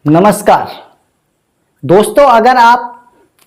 नमस्कार दोस्तों, अगर आप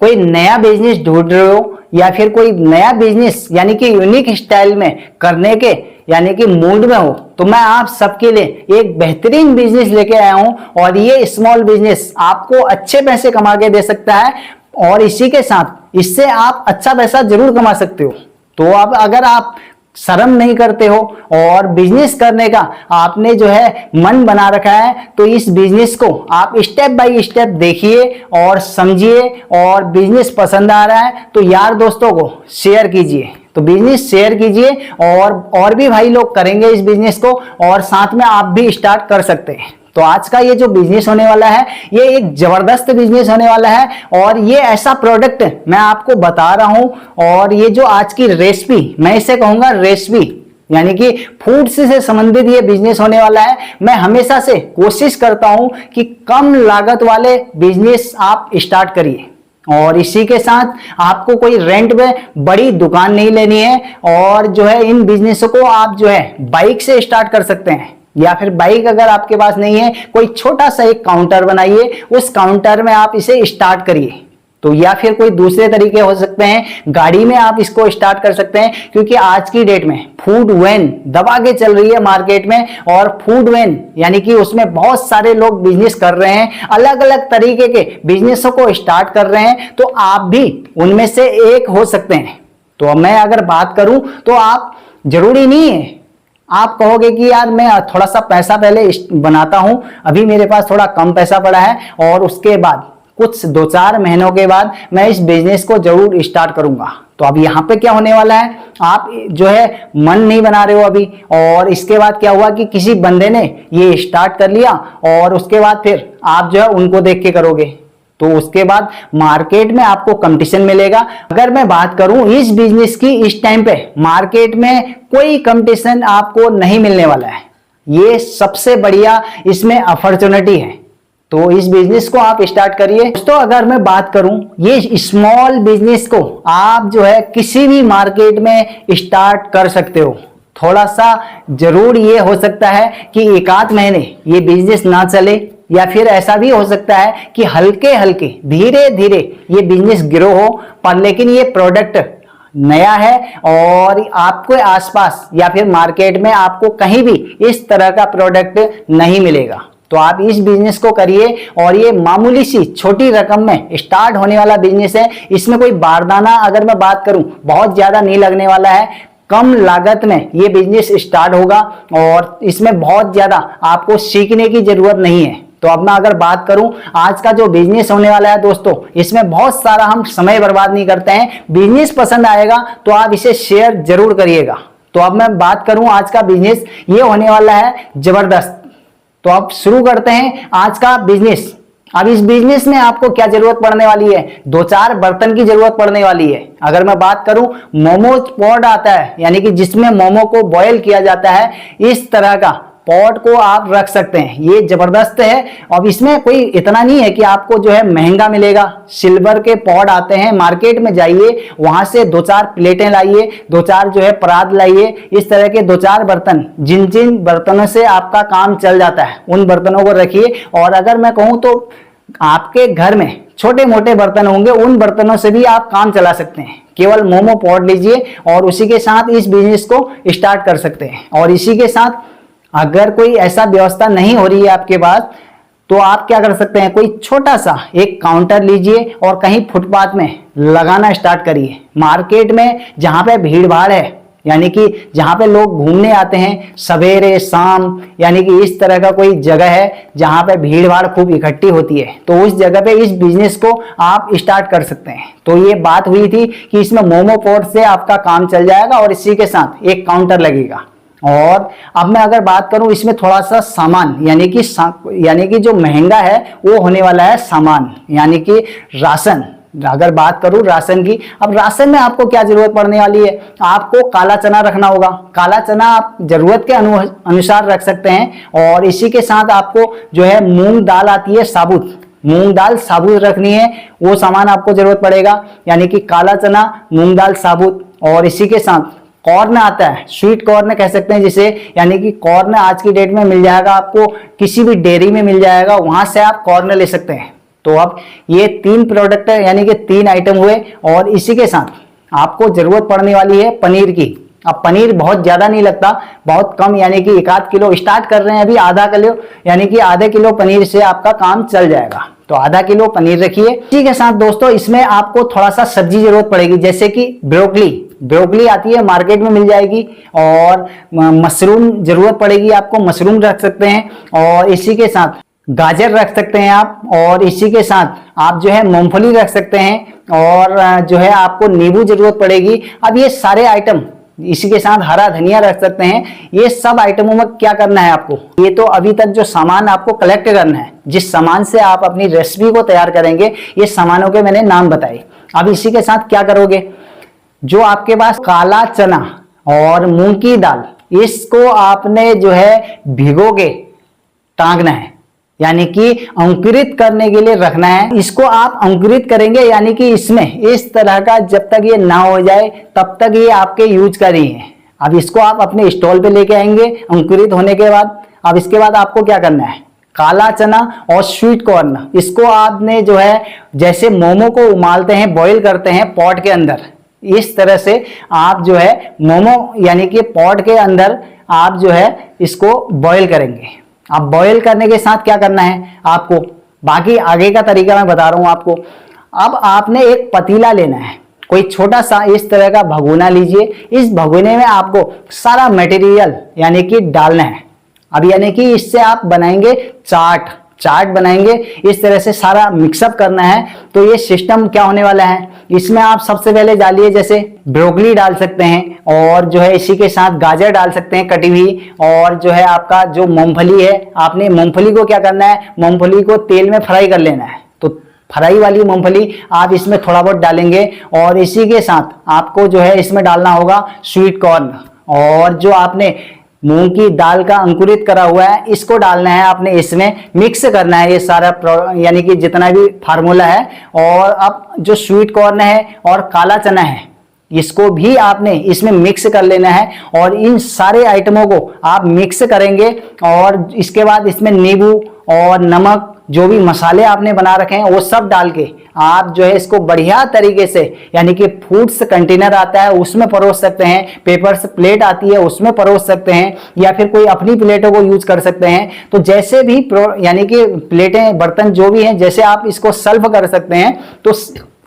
कोई नया बिजनेस ढूंढ रहे हो या फिर कोई नया बिजनेस यानी कि यूनिक स्टाइल में करने के यानी कि मूड में हो, तो मैं आप सबके लिए एक बेहतरीन बिजनेस लेके आया हूं। और ये स्मॉल बिजनेस आपको अच्छे पैसे कमा के दे सकता है और इसी के साथ इससे आप अच्छा पैसा जरूर कमा सकते हो। तो अब अगर आप शर्म नहीं करते हो और बिजनेस करने का आपने जो है मन बना रखा है, तो इस बिजनेस को आप स्टेप बाय स्टेप देखिए और समझिए। और बिजनेस पसंद आ रहा है तो यार दोस्तों को शेयर कीजिए, तो बिजनेस शेयर कीजिए और भी भाई लोग करेंगे इस बिजनेस को और साथ में आप भी स्टार्ट कर सकते हैं। तो आज का ये जो बिजनेस होने वाला है, ये एक जबरदस्त बिजनेस होने वाला है और ये ऐसा प्रोडक्ट मैं आपको बता रहा हूं। और ये जो आज की रेसिपी, मैं इसे कहूंगा रेसिपी यानी कि फूड से संबंधित ये बिजनेस होने वाला है। मैं हमेशा से कोशिश करता हूं कि कम लागत वाले बिजनेस आप स्टार्ट करिए और इसी के साथ आपको कोई रेंट में बड़ी दुकान नहीं लेनी है। और जो है इन बिजनेसों को आप जो है बाइक से स्टार्ट कर सकते हैं, या फिर बाइक अगर आपके पास नहीं है, कोई छोटा सा एक काउंटर बनाइए, उस काउंटर में आप इसे स्टार्ट करिए। तो या फिर कोई दूसरे तरीके हो सकते हैं, गाड़ी में आप इसको स्टार्ट कर सकते हैं, क्योंकि आज की डेट में फूड वैन दबा के चल रही है मार्केट में। और फूड वैन यानी कि उसमें बहुत सारे लोग बिजनेस कर रहे हैं, अलग अलग तरीके के बिजनेसों को स्टार्ट कर रहे हैं, तो आप भी उनमें से एक हो सकते हैं। तो मैं अगर बात करूं तो आप जरूरी नहीं है, आप कहोगे कि यार मैं थोड़ा सा पैसा पहले बनाता हूं, अभी मेरे पास थोड़ा कम पैसा पड़ा है और उसके बाद कुछ 2-4 महीनों के बाद मैं इस बिजनेस को जरूर स्टार्ट करूंगा। तो अब यहाँ पे क्या होने वाला है, आप जो है मन नहीं बना रहे हो अभी, और इसके बाद क्या हुआ कि किसी बंदे ने ये स्टार्ट कर लिया और उसके बाद फिर आप जो है उनको देख के करोगे, तो उसके बाद मार्केट में आपको कंपटीशन मिलेगा। अगर मैं बात करूं इस बिजनेस की, इस टाइम पे मार्केट में कोई कंपटीशन आपको नहीं मिलने वाला है। ये सबसे बढ़िया इसमें अपॉर्चुनिटी है, तो इस बिजनेस को आप स्टार्ट करिए। दोस्तों अगर मैं बात करूं ये स्मॉल बिजनेस को आप जो है किसी भी मार्केट में स्टार्ट कर सकते हो। थोड़ा सा जरूर ये हो सकता है कि 1-8 महीने ये बिजनेस ना चले, या फिर ऐसा भी हो सकता है कि हल्के हल्के धीरे धीरे ये बिजनेस ग्रो हो, पर लेकिन ये प्रोडक्ट नया है और आपको आसपास या फिर मार्केट में आपको कहीं भी इस तरह का प्रोडक्ट नहीं मिलेगा। तो आप इस बिजनेस को करिए और ये मामूली सी छोटी रकम में स्टार्ट होने वाला बिजनेस है। इसमें कोई बारदाना अगर मैं बात करूं बहुत ज्यादा नहीं लगने वाला है, कम लागत में ये बिजनेस स्टार्ट होगा और इसमें बहुत ज्यादा आपको सीखने की जरूरत नहीं है। तो अब मैं अगर बात करूं आज का जो बिजनेस होने वाला है दोस्तों, इसमें बहुत सारा हम समय बर्बाद नहीं करते हैं। बिजनेस पसंद आएगा तो आप इसे शेयर जरूर करिएगा। तो अब मैं बात करूं आज का बिजनेस, ये होने वाला है जबरदस्त। तो अब शुरू करते हैं आज का बिजनेस। अब इस बिजनेस में आपको क्या जरूरत पड़ने वाली है, 2-4 बर्तन की जरूरत पड़ने वाली है। अगर मैं बात करूं मोमो पॉट आता है, यानी कि जिसमें मोमो को बॉयल किया जाता है, इस तरह का पॉट को आप रख सकते हैं। ये जबरदस्त है। अब इसमें कोई इतना नहीं है कि आपको जो है महंगा मिलेगा। सिल्वर के पॉट आते हैं, मार्केट में जाइए, वहां से 2-4 प्लेटें लाइए, 2-4 जो है परात लाइए, इस तरह के 2-4 बर्तन, जिन जिन बर्तनों से आपका काम चल जाता है उन बर्तनों को रखिए। और अगर मैं कहूँ तो आपके घर में छोटे मोटे बर्तन होंगे, उन बर्तनों से भी आप काम चला सकते हैं। केवल मोमो पॉट लीजिए और उसी के साथ इस बिजनेस को स्टार्ट कर सकते हैं। और इसी के साथ अगर कोई ऐसा व्यवस्था नहीं हो रही है आपके पास, तो आप क्या कर सकते हैं, कोई छोटा सा एक काउंटर लीजिए और कहीं फुटपाथ में लगाना स्टार्ट करिए। मार्केट में जहां पे भीड़ भाड़ है, यानी कि जहां पे लोग घूमने आते हैं सवेरे शाम, यानी कि इस तरह का कोई जगह है जहां पे भीड़ भाड़ खूब इकट्ठी होती है, तो उस जगह पे इस बिजनेस को आप स्टार्ट कर सकते हैं। तो ये बात हुई थी कि इसमें मोमो पॉट से आपका काम चल जाएगा और इसी के साथ एक काउंटर लगेगा। और अब मैं अगर बात करूं इसमें थोड़ा सा सामान, यानी कि जो महंगा है वो होने वाला है सामान, यानी कि राशन। अगर बात करूं राशन की, अब राशन में आपको क्या जरूरत पड़ने वाली है, आपको काला चना रखना होगा। काला चना आप जरूरत के अनुसार रख सकते हैं। और इसी के साथ आपको जो है मूंग दाल आती है साबुत, मूंग दाल साबुत रखनी है, वो सामान आपको जरूरत पड़ेगा। यानी कि काला चना, मूंग दाल साबुत और इसी के साथ कॉर्न आता है, स्वीट कॉर्न कह सकते हैं जिसे, यानी कि कॉर्न आज की डेट में मिल जाएगा आपको, किसी भी डेयरी में मिल जाएगा, वहां से आप कॉर्न ले सकते हैं। तो अब ये 3 प्रोडक्ट है, यानी कि 3 आइटम हुए। और इसी के साथ आपको जरूरत पड़ने वाली है पनीर की। अब पनीर बहुत ज्यादा नहीं लगता, बहुत कम, यानी कि 1-8 किलो स्टार्ट कर रहे हैं अभी, आधा किलो, यानी कि आधे किलो पनीर से आपका काम चल जाएगा। तो आधा किलो पनीर रखिए। इसी के साथ दोस्तों इसमें आपको थोड़ा सा सब्जी जरूरत पड़ेगी, जैसे कि ब्रोकली आती है, मार्केट में मिल जाएगी। और मशरूम जरूरत पड़ेगी आपको, मशरूम रख सकते हैं। और इसी के साथ गाजर रख सकते हैं आप। और इसी के साथ आप जो है मूंगफली रख सकते हैं। और जो है आपको नींबू जरूरत पड़ेगी। अब ये सारे आइटम, इसी के साथ हरा धनिया रख सकते हैं। ये सब आइटमों में क्या करना है आपको, ये तो अभी तक जो सामान आपको कलेक्ट करना है, जिस सामान से आप अपनी रेसिपी को तैयार करेंगे, ये सामानों के मैंने नाम बताए। अब इसी के साथ क्या करोगे, जो आपके पास काला चना और मूंग की दाल, इसको आपने जो है भिगो के टांगना है, यानी कि अंकुरित करने के लिए रखना है। इसको आप अंकुरित करेंगे, यानी कि इसमें इस तरह का जब तक ये ना हो जाए तब तक ये आपके यूज का नहीं है। अब इसको आप अपने स्टॉल पे लेके आएंगे अंकुरित होने के बाद। अब इसके बाद आपको क्या करना है, काला चना और स्वीट कॉर्न, इसको आपने जो है जैसे मोमो को उबालते हैं, बॉईल करते हैं पॉट के अंदर, इस तरह से आप जो है मोमो यानी कि पॉट के अंदर आप जो है इसको बॉईल करेंगे। अब बॉईल करने के साथ क्या करना है आपको, बाकी आगे का तरीका मैं बता रहा हूं आपको। अब आपने एक पतीला लेना है, कोई छोटा सा इस तरह का भगोना लीजिए। इस भगोने में आपको सारा मटेरियल यानी कि डालना है। अब यानी कि इससे आप बनाएंगे चाट बनाएंगे, इस तरह से सारा मिक्सअप करना है। तो ये सिस्टम क्या होने वाला है, इसमें आप सबसे पहले डालिए, जैसे ब्रोकली डाल सकते हैं, और जो है इसी के साथ गाजर डाल सकते हैं कटी हुई। और जो है आपका जो मूंगफली है, आपने मूंगफली को क्या करना है, मूंगफली को तेल में फ्राई कर लेना है। तो फ्राई वाली मूंगफली आप इसमें थोड़ा बहुत डालेंगे। और इसी के साथ आपको जो है इसमें डालना होगा स्वीट कॉर्न, और जो आपने मूंग की दाल का अंकुरित करा हुआ है, इसको डालना है आपने, इसमें मिक्स करना है ये सारा, यानी कि जितना भी फार्मूला है। और अब जो स्वीट कॉर्न है और काला चना है, इसको भी आपने इसमें मिक्स कर लेना है। और इन सारे आइटमों को आप मिक्स करेंगे। और इसके बाद इसमें नींबू और नमक, जो भी मसाले आपने बना रखे हैं वो सब डाल के आप जो है इसको बढ़िया तरीके से, यानी कि फूड्स कंटेनर आता है उसमें परोस सकते हैं, पेपर्स प्लेट आती है उसमें परोस सकते हैं, या फिर कोई अपनी प्लेटों को यूज कर सकते हैं। तो जैसे भी यानी कि प्लेटें, बर्तन जो भी हैं, जैसे आप इसको सर्व कर सकते हैं, तो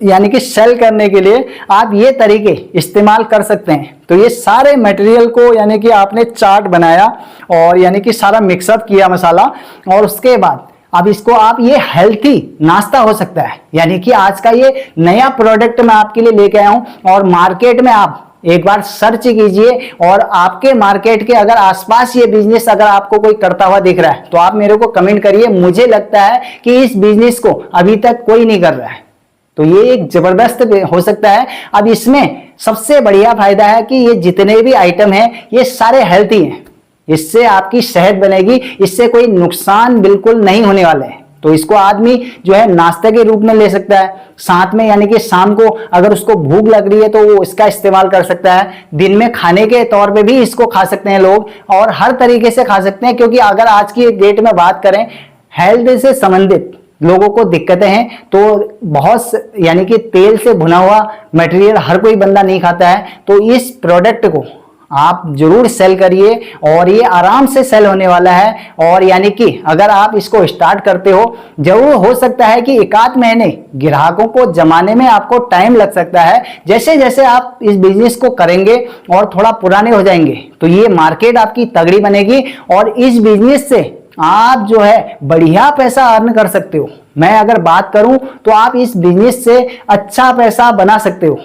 यानी कि सेल करने के लिए आप ये तरीके इस्तेमाल कर सकते हैं। तो ये सारे मटेरियल को, यानी कि आपने चाट बनाया और यानी कि सारा मिक्सअप किया मसाला, और उसके बाद अब इसको आप, ये हेल्थी नाश्ता हो सकता है। यानी कि आज का ये नया प्रोडक्ट मैं आपके लिए लेके आया हूं। और मार्केट में आप एक बार सर्च कीजिए, और आपके मार्केट के अगर आसपास ये बिजनेस अगर आपको कोई करता हुआ दिख रहा है तो आप मेरे को कमेंट करिए। मुझे लगता है कि इस बिजनेस को अभी तक कोई नहीं कर रहा है, तो ये एक जबरदस्त हो सकता है। अब इसमें सबसे बढ़िया फायदा है कि ये जितने भी आइटम हैं ये सारे हेल्थी हैं, इससे आपकी सेहत बनेगी, इससे कोई नुकसान बिल्कुल नहीं होने वाले हैं। तो इसको आदमी जो है नाश्ते के रूप में ले सकता है, साथ में यानी कि शाम को अगर उसको भूख लग रही है तो वो इसका इस्तेमाल कर सकता है। दिन में खाने के तौर पे भी इसको खा सकते हैं लोग, और हर तरीके से खा सकते हैं। क्योंकि अगर आज की डेट में बात करें, हेल्थ से संबंधित लोगों को दिक्कतें हैं, तो बहुत यानी कि तेल से भुना हुआ मटेरियल हर कोई बंदा नहीं खाता है। तो इस प्रोडक्ट को आप जरूर सेल करिए, और ये आराम से सेल होने वाला है। और यानी कि अगर आप इसको स्टार्ट करते हो, जरूर हो सकता है कि 1-8 महीने ग्राहकों को जमाने में आपको टाइम लग सकता है। जैसे जैसे आप इस बिजनेस को करेंगे और थोड़ा पुराने हो जाएंगे, तो ये मार्केट आपकी तगड़ी बनेगी, और इस बिजनेस से आप जो है बढ़िया पैसा अर्न कर सकते हो। मैं अगर बात करूं तो आप इस बिजनेस से अच्छा पैसा बना सकते हो।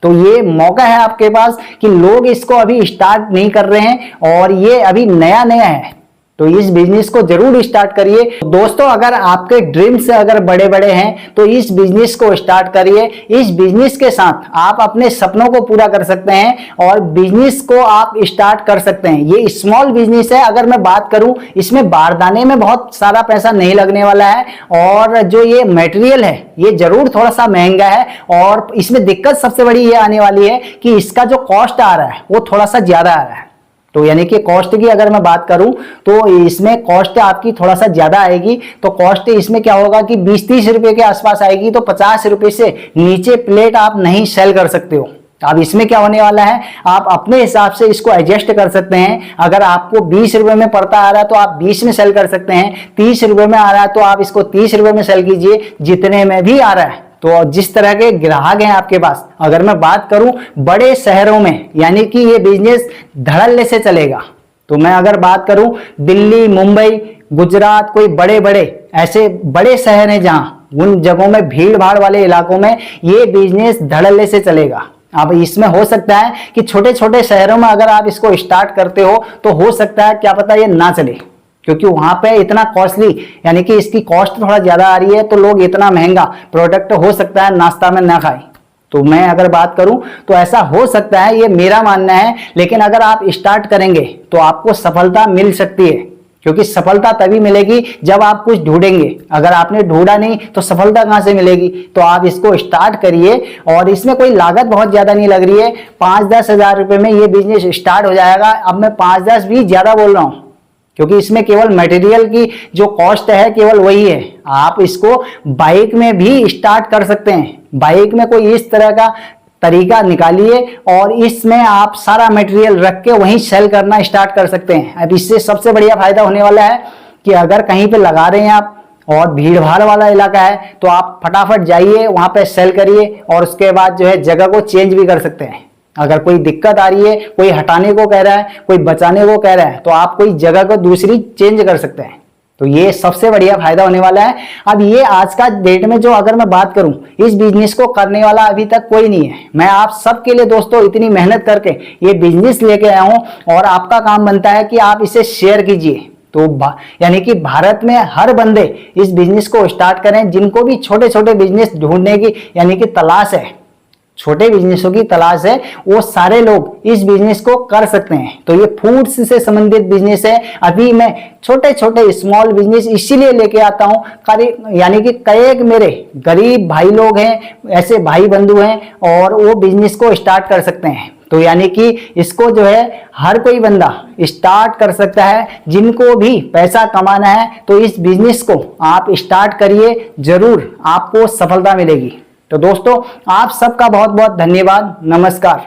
तो ये मौका है आपके पास कि लोग इसको अभी स्टार्ट नहीं कर रहे हैं, और ये अभी नया नया है। तो इस बिजनेस को जरूर स्टार्ट करिए। दोस्तों, अगर आपके ड्रीम्स अगर बड़े बड़े हैं तो इस बिजनेस को स्टार्ट करिए। इस बिजनेस के साथ आप अपने सपनों को पूरा कर सकते हैं और बिजनेस को आप स्टार्ट कर सकते हैं। ये स्मॉल बिजनेस है। अगर मैं बात करूं, इसमें बारदाने में बहुत सारा पैसा नहीं लगने वाला है और जो ये मटेरियल है ये जरूर थोड़ा सा महंगा है और इसमें दिक्कत सबसे बड़ी ये आने वाली है कि इसका जो कॉस्ट आ रहा है वो थोड़ा सा ज्यादा आ रहा है। तो यानी कि कॉस्ट की अगर मैं बात करूं तो इसमें कॉस्ट आपकी थोड़ा सा ज्यादा आएगी। तो कॉस्ट इसमें क्या होगा कि 20-30 रुपए के आसपास आएगी। तो 50 रुपए से नीचे प्लेट आप नहीं सेल कर सकते हो। अब इसमें क्या होने वाला है, आप अपने हिसाब से इसको एडजस्ट कर सकते हैं। अगर आपको 20 रुपए में पड़ता आ रहा है तो आप 20 में सेल कर सकते हैं। 30 रुपए में आ रहा है तो आप इसको 30 रुपए में सेल कीजिए, जितने में भी आ रहा है। तो जिस तरह के ग्राहक हैं आपके पास, अगर मैं बात करूं बड़े शहरों में, यानी कि ये बिजनेस धड़ल्ले से चलेगा। तो मैं अगर बात करूं दिल्ली, मुंबई, गुजरात, कोई बड़े बड़े ऐसे बड़े शहर हैं जहां उन जगहों में भीड़ भाड़ वाले इलाकों में ये बिजनेस धड़ल्ले से चलेगा। अब इसमें हो सकता है कि छोटे छोटे शहरों में अगर आप इसको स्टार्ट करते हो तो हो सकता है क्या पता ये ना चले, क्योंकि वहां पे इतना कॉस्टली, यानी कि इसकी कॉस्ट थोड़ा ज्यादा आ रही है तो लोग इतना महंगा प्रोडक्ट हो सकता है नाश्ता में ना खाए। तो मैं अगर बात करूं तो ऐसा हो सकता है, ये मेरा मानना है। लेकिन अगर आप स्टार्ट करेंगे तो आपको सफलता मिल सकती है, क्योंकि सफलता तभी मिलेगी जब आप कुछ ढूंढेंगे। अगर आपने ढूंढा नहीं तो सफलता कहां से मिलेगी। तो आप इसको स्टार्ट करिए और इसमें कोई लागत बहुत ज्यादा नहीं लग रही है। 5-10 हजार रुपए में ये बिजनेस स्टार्ट हो जाएगा। अब मैं 5-10 भी ज्यादा बोल रहा हूं, क्योंकि इसमें केवल मटेरियल की जो कॉस्ट है केवल वही है। आप इसको बाइक में भी स्टार्ट कर सकते हैं। बाइक में कोई इस तरह का तरीका निकालिए और इसमें आप सारा मटेरियल रख के वहीं सेल करना स्टार्ट कर सकते हैं। अब इससे सबसे बढ़िया फायदा होने वाला है कि अगर कहीं पे लगा रहे हैं आप और भीड़ भाड़ वाला इलाका है तो आप फटाफट जाइए वहां पे सेल करिए और उसके बाद जो है जगह को चेंज भी कर सकते हैं। अगर कोई दिक्कत आ रही है, कोई हटाने को कह रहा है, कोई बचाने को कह रहा है, तो आप कोई जगह को दूसरी चेंज कर सकते हैं। तो ये सबसे बढ़िया फायदा होने वाला है। अब ये आज का डेट में जो अगर मैं बात करूं, इस बिजनेस को करने वाला अभी तक कोई नहीं है। मैं आप सबके लिए दोस्तों इतनी मेहनत करके ये बिजनेस लेके आया हूं और आपका काम बनता है कि आप इसे शेयर कीजिए। तो यानी कि भारत में हर बंदे इस बिजनेस को स्टार्ट करें। जिनको भी छोटे छोटे बिजनेस ढूंढने की यानी कि तलाश है, छोटे बिजनेसों की तलाश है, वो सारे लोग इस बिजनेस को कर सकते हैं। तो ये फूड्स से संबंधित बिजनेस है। अभी मैं छोटे छोटे स्मॉल बिजनेस इसीलिए लेके आता हूं, यानी कि कई मेरे गरीब भाई लोग हैं, ऐसे भाई बंधु हैं और वो बिजनेस को स्टार्ट कर सकते हैं। तो यानी कि इसको जो है हर कोई बंदा स्टार्ट कर सकता है। जिनको भी पैसा कमाना है तो इस बिजनेस को आप स्टार्ट करिए, जरूर आपको सफलता मिलेगी। तो दोस्तों, आप सबका बहुत बहुत धन्यवाद। नमस्कार।